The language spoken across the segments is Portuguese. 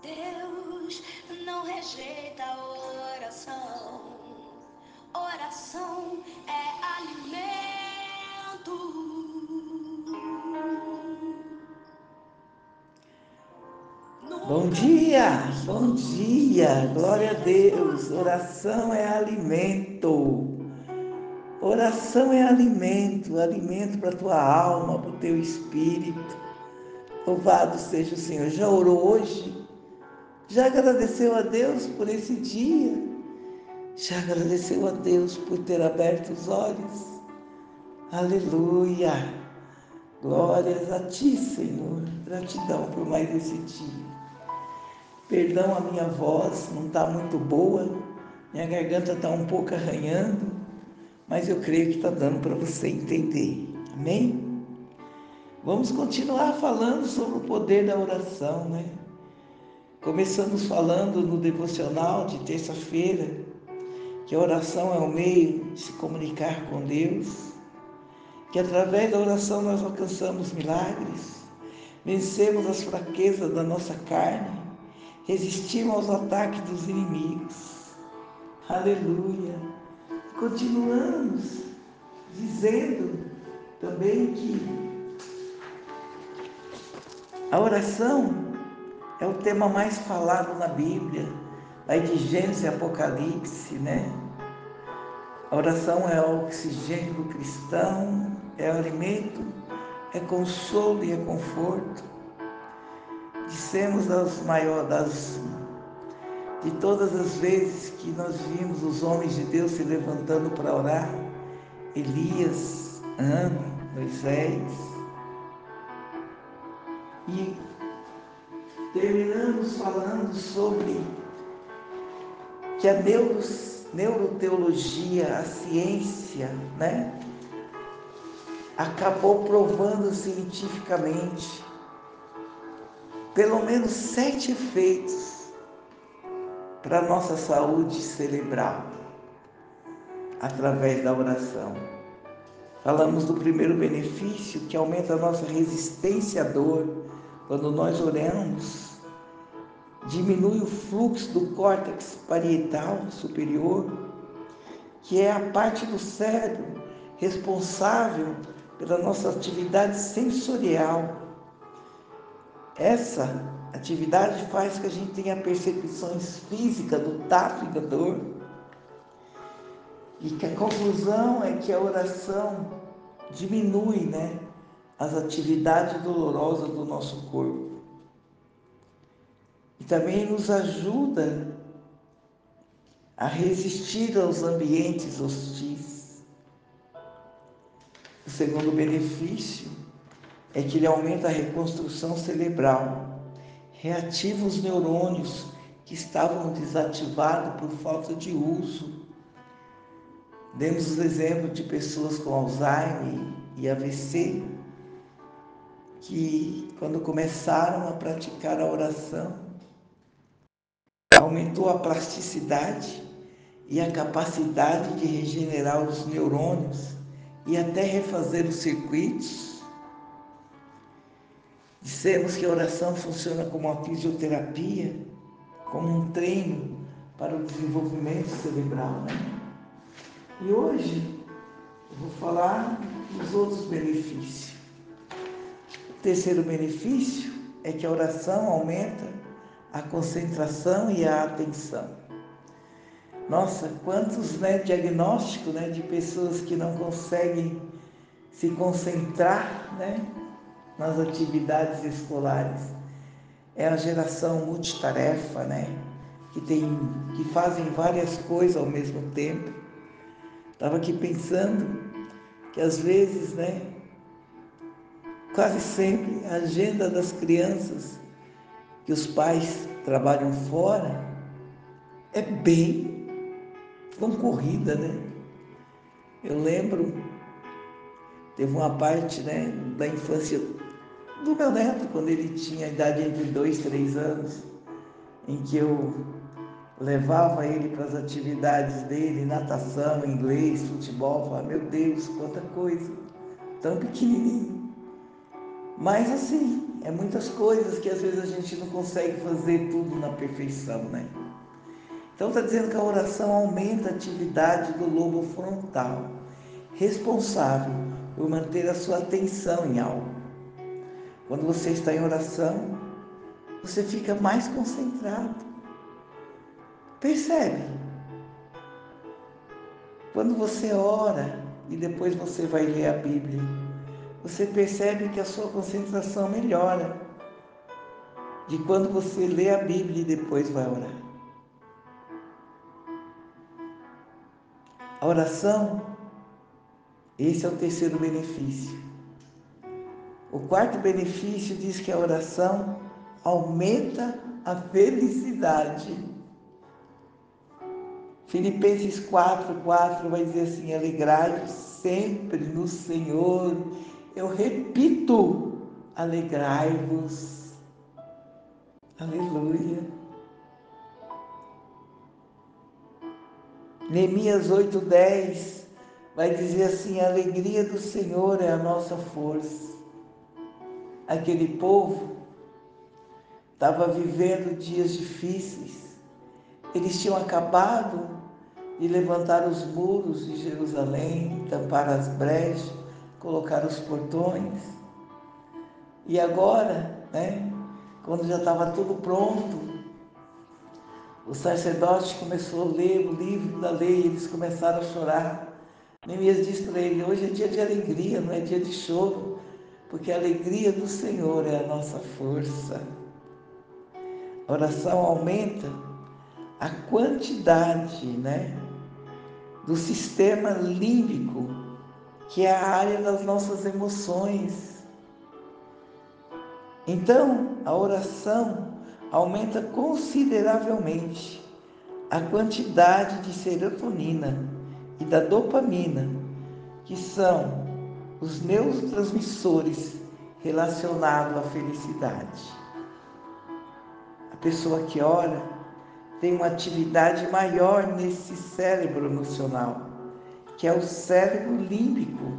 Deus não rejeita a oração. Oração é alimento. Bom dia, glória a Deus. Oração é alimento. Oração é alimento, alimento para a tua alma, para o teu espírito. Louvado seja o Senhor. Já orou hoje? Já agradeceu a Deus por esse dia? Já agradeceu a Deus por ter aberto os olhos? Aleluia! Glórias a ti, Senhor. Gratidão por mais esse dia. Perdão, a minha voz não está muito boa, minha garganta está um pouco arranhando, mas eu creio que está dando para você entender. Amém? Vamos continuar falando sobre o poder da oração, né? Começamos falando no devocional de terça-feira que a oração é o meio de se comunicar com Deus, que através da oração nós alcançamos milagres, vencemos as fraquezas da nossa carne, resistimos aos ataques dos inimigos. Aleluia! Continuamos dizendo também que a oração é o tema mais falado na Bíblia, vai de Gênesis e Apocalipse, né? A oração é o oxigênio do cristão, é alimento, é consolo e é conforto. Dissemos de todas as vezes que nós vimos os homens de Deus se levantando para orar, Elias, Ana, Moisés, e terminamos falando sobre que a neuroteologia, a ciência, né, acabou provando cientificamente pelo menos 7 efeitos para a nossa saúde cerebral através da oração. Falamos do primeiro benefício, que aumenta a nossa resistência à dor. Quando nós oramos, diminui o fluxo do córtex parietal superior, que é a parte do cérebro responsável pela nossa atividade sensorial. Essa atividade faz que a gente tenha percepções físicas do tato e da dor. E que a conclusão é que a oração diminui, né, as atividades dolorosas do nosso corpo. E também nos ajuda a resistir aos ambientes hostis. O segundo benefício é que ele aumenta a reconstrução cerebral, reativa os neurônios que estavam desativados por falta de uso. Demos os exemplos de pessoas com Alzheimer e AVC, que quando começaram a praticar a oração, aumentou a plasticidade e a capacidade de regenerar os neurônios e até refazer os circuitos. Dissemos que a oração funciona como uma fisioterapia, como um treino para o desenvolvimento cerebral, né? E hoje eu vou falar dos outros benefícios. O terceiro benefício é que a oração aumenta a concentração e a atenção. Nossa, quantos, né, diagnósticos, né, de pessoas que não conseguem se concentrar, né, nas atividades escolares. É a geração multitarefa, né, que fazem várias coisas ao mesmo tempo. Estava aqui pensando que às vezes, né, quase sempre a agenda das crianças, que os pais trabalham fora, é bem concorrida, né? Eu lembro, teve uma parte, né, da infância do meu neto, quando ele tinha a idade entre 2 e 3 anos, em que eu levava ele para as atividades dele, natação, inglês, futebol. Falava, meu Deus, quanta coisa, tão pequenininho. Mas assim, é muitas coisas que às vezes a gente não consegue fazer tudo na perfeição, né? Então está dizendo que a oração aumenta a atividade do lobo frontal, responsável por manter a sua atenção em algo. Quando você está em oração, você fica mais concentrado. Percebe? Quando você ora e depois você vai ler a Bíblia, você percebe que a sua concentração melhora de quando você lê a Bíblia e depois vai orar. A oração, esse é o terceiro benefício. O quarto benefício diz que a oração aumenta a felicidade. Filipenses 4:4 vai dizer assim: alegrai-vos sempre no Senhor. Eu repito, alegrai-vos. Aleluia. Neemias 8:10 vai dizer assim: a alegria do Senhor é a nossa força. Aquele povo estava vivendo dias difíceis. Eles tinham acabado de levantar os muros de Jerusalém, tampar as brechas, colocar os portões. E agora, quando já estava tudo pronto, o sacerdote começou a ler o livro da lei, eles começaram a chorar. Neemias disse para ele: hoje é dia de alegria, não é dia de choro, porque a alegria do Senhor é a nossa força. A oração aumenta a quantidade, do sistema límbico, que é a área das nossas emoções. Então, a oração aumenta consideravelmente a quantidade de serotonina e da dopamina, que são os neurotransmissores relacionados à felicidade. A pessoa que ora tem uma atividade maior nesse cérebro emocional, que é o cérebro límbico,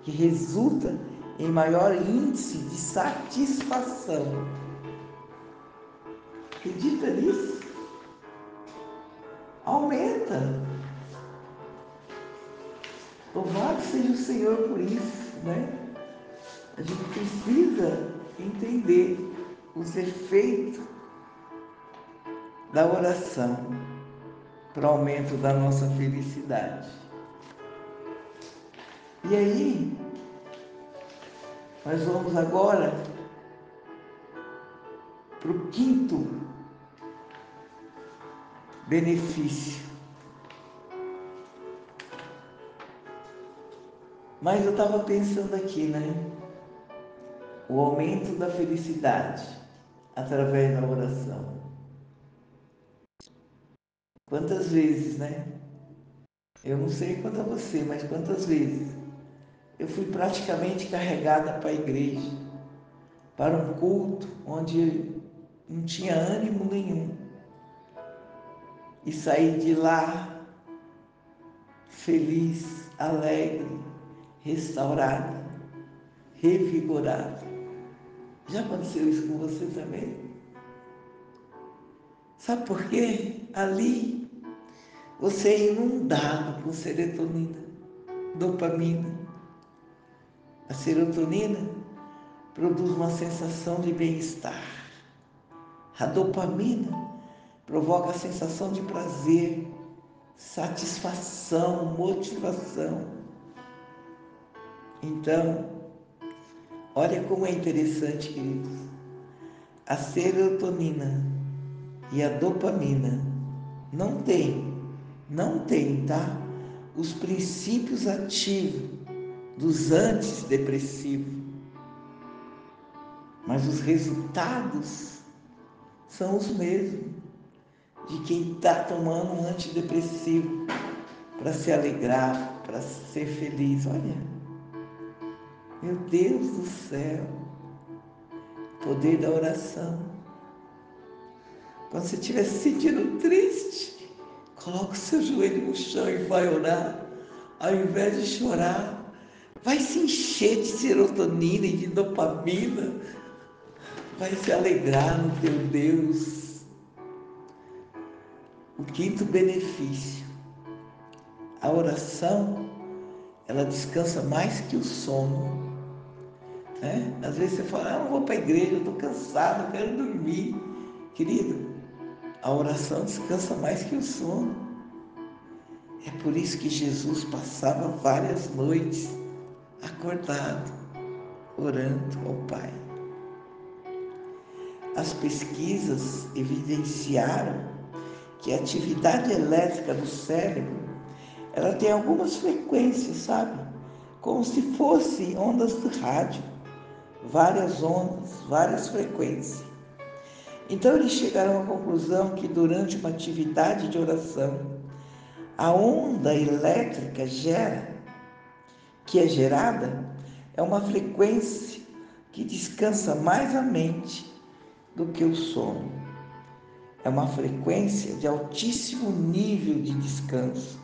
que resulta em maior índice de satisfação. Acredita nisso? Aumenta. Louvado seja o Senhor por isso, A gente precisa entender os efeitos da oração para o aumento da nossa felicidade. E aí, nós vamos agora para o quinto benefício. Mas eu estava pensando aqui, o aumento da felicidade através da oração. Quantas vezes, Eu não sei quanto a você, mas quantas vezes eu fui praticamente carregada para a igreja, para um culto onde não tinha ânimo nenhum, e saí de lá feliz, alegre, restaurada, revigorada. Já aconteceu isso com você também? Sabe por quê? Ali você é inundado por serotonina, dopamina. A serotonina produz uma sensação de bem-estar. A dopamina provoca a sensação de prazer, satisfação, motivação. Então, olha como é interessante, queridos. A serotonina e a dopamina não tem, tá? Os princípios ativos dos antidepressivos, mas os resultados são os mesmos de quem está tomando um antidepressivo para se alegrar, para ser feliz. Olha, meu Deus do céu, poder da oração. Quando você estiver se sentindo triste, coloca o seu joelho no chão e vai orar. Ao invés de chorar, vai se encher de serotonina e de dopamina. vai se alegrar no teu Deus. O quinto benefício, a oração, ela descansa mais que o sono. Né? Às vezes você fala, eu não vou para a igreja, eu estou cansado, eu quero dormir. Querido, a oração descansa mais que o sono. É por isso que Jesus passava várias noites acordado, orando ao Pai. As pesquisas evidenciaram que a atividade elétrica do cérebro, ela tem algumas frequências, sabe? Como se fossem ondas de rádio, várias ondas, várias frequências. Então eles chegaram à conclusão que durante uma atividade de oração, a onda elétrica que é gerada, é uma frequência que descansa mais a mente do que o sono. É uma frequência de altíssimo nível de descanso.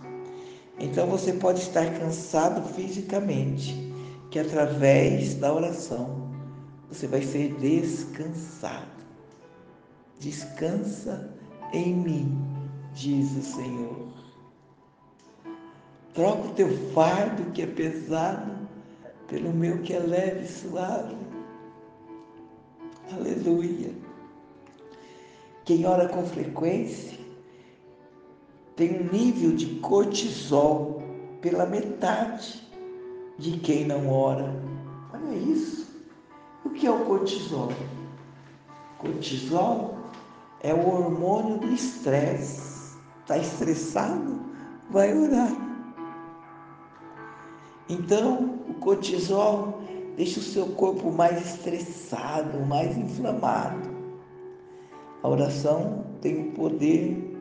Então você pode estar cansado fisicamente, que através da oração você vai ser descansado. Descansa em mim, diz o Senhor. Troca o teu fardo que é pesado pelo meu que é leve e suave. Aleluia. Quem ora com frequência tem um nível de cortisol pela metade de quem não ora. Olha isso. O que é o cortisol? Cortisol é o hormônio do estresse. Está estressado? Vai orar. Então, o cortisol deixa o seu corpo mais estressado, mais inflamado. A oração tem um poder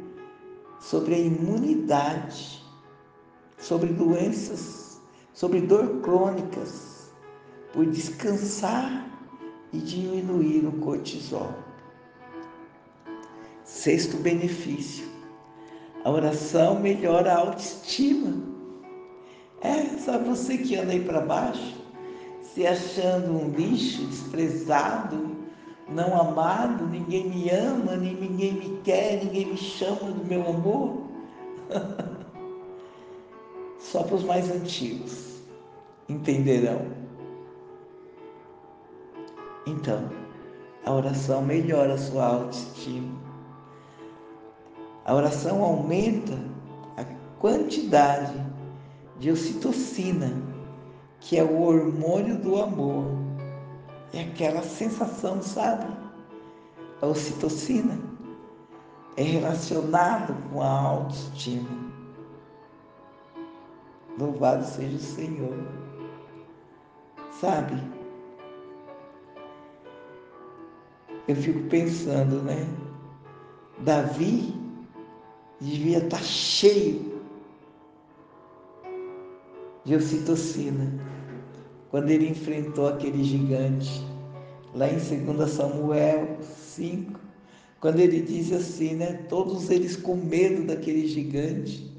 sobre a imunidade, sobre doenças, sobre dor crônicas, por descansar e diminuir o cortisol. Sexto benefício, a oração melhora a autoestima. Sabe você que anda aí para baixo, se achando um lixo, desprezado, não amado, ninguém me ama, nem ninguém me quer, ninguém me chama do meu amor? Só para os mais antigos entenderão. Então, a oração melhora a sua autoestima. A oração aumenta a quantidade de ocitocina, que é o hormônio do amor. É aquela sensação, sabe? A ocitocina é relacionado com a autoestima. Louvado seja o Senhor. Sabe? Eu fico pensando, né? Davi devia estar cheio de ocitocina quando ele enfrentou aquele gigante, lá em 2 Samuel 5, quando ele diz assim, né? Todos eles com medo daquele gigante,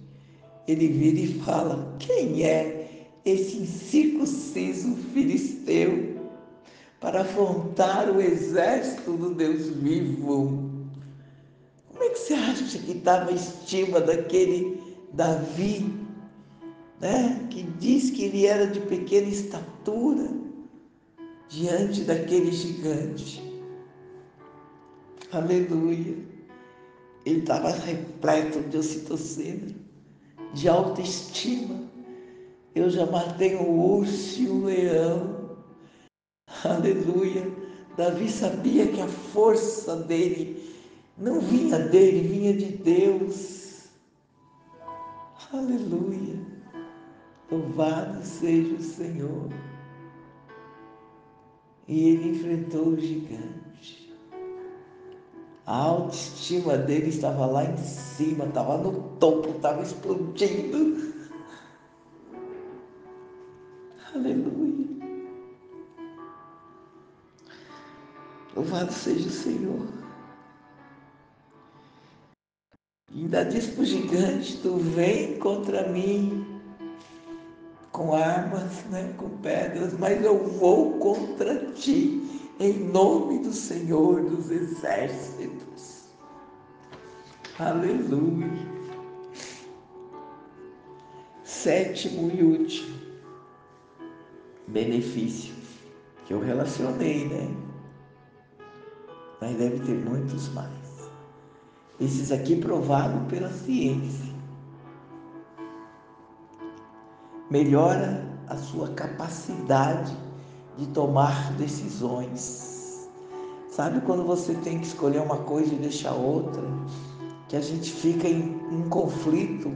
ele vira e fala, quem é esse incircunciso filisteu para afrontar o exército do Deus vivo? Como é que você acha que estava a estima daquele Davi, né? Que diz que ele era de pequena estatura diante daquele gigante? Aleluia! Ele estava repleto de ocitocina, de autoestima. Eu já matei um urso e um leão. Aleluia! Davi sabia que a força dele não vinha dele, vinha de Deus. Aleluia! Louvado seja o Senhor. E ele enfrentou o gigante. A autoestima dele estava lá em cima, estava no topo, estava explodindo. Aleluia! Louvado seja o Senhor. E ainda diz para o gigante, tu vem contra mim com armas, né, com pedras, mas eu vou contra ti em nome do Senhor dos Exércitos. Aleluia. Sétimo e último benefício que eu relacionei, né? Mas deve ter muitos mais. Esses aqui provados pela ciência. Melhora a sua capacidade de tomar decisões. Sabe quando você tem que escolher uma coisa e deixar outra? Que a gente fica em conflito.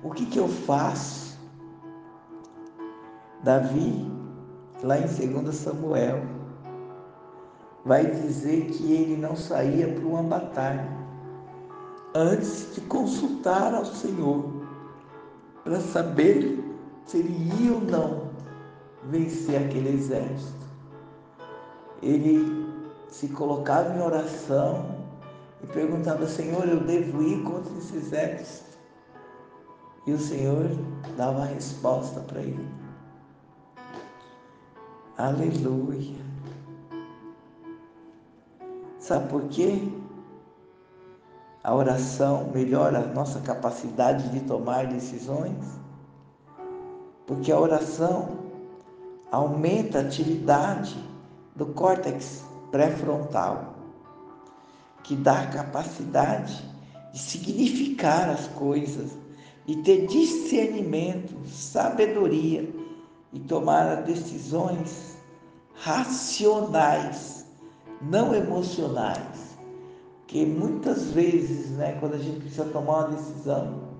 O que eu faço? Davi, lá em 2 Samuel, vai dizer que ele não saía para uma batalha antes de consultar ao Senhor para saber se ele ia ou não vencer aquele exército. Ele se colocava em oração e perguntava: Senhor, eu devo ir contra esse exército? E o Senhor dava a resposta para ele. Aleluia. Sabe por quê? A oração melhora a nossa capacidade de tomar decisões? Porque a oração aumenta a atividade do córtex pré-frontal, que dá a capacidade de significar as coisas, de ter discernimento, sabedoria e tomar decisões racionais, não emocionais. Porque muitas vezes, quando a gente precisa tomar uma decisão,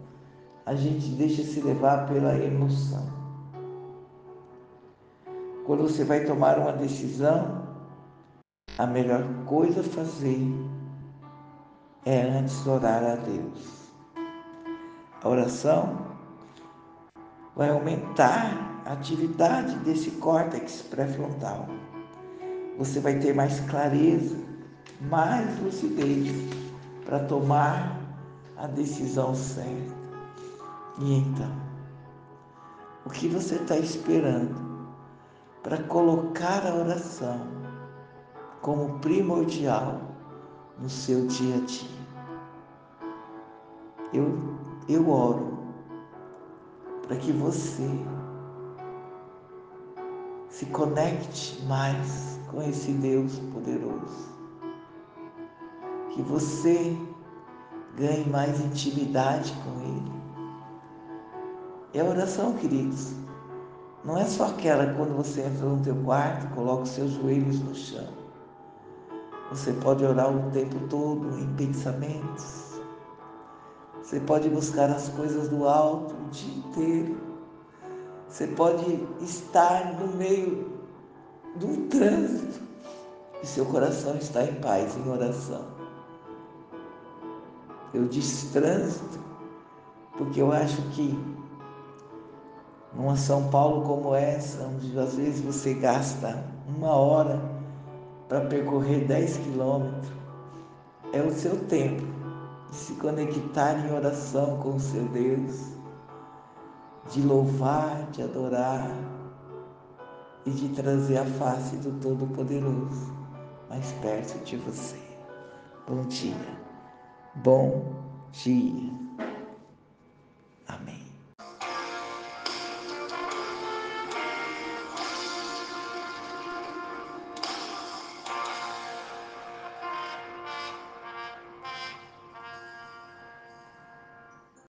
a gente deixa se levar pela emoção. Quando você vai tomar uma decisão, a melhor coisa a fazer é antes orar a Deus. A oração vai aumentar a atividade desse córtex pré-frontal. Você vai ter mais clareza, mais lucidez para tomar a decisão certa. E então, o que você está esperando para colocar a oração como primordial no seu dia a dia? Eu oro para que você se conecte mais com esse Deus poderoso, que você ganhe mais intimidade com Ele. E a oração, queridos, não é só aquela quando você entra no teu quarto, coloca os seus joelhos no chão. Você pode orar o tempo todo em pensamentos. Você pode buscar as coisas do alto o dia inteiro. Você pode estar no meio de um trânsito e seu coração está em paz, em oração. Eu disse trânsito porque eu acho que numa São Paulo como essa, onde às vezes você gasta 1 hora para percorrer 10 quilômetros, é o seu tempo de se conectar em oração com o seu Deus, de louvar, de adorar e de trazer a face do Todo-Poderoso mais perto de você. Bom dia. Bom dia.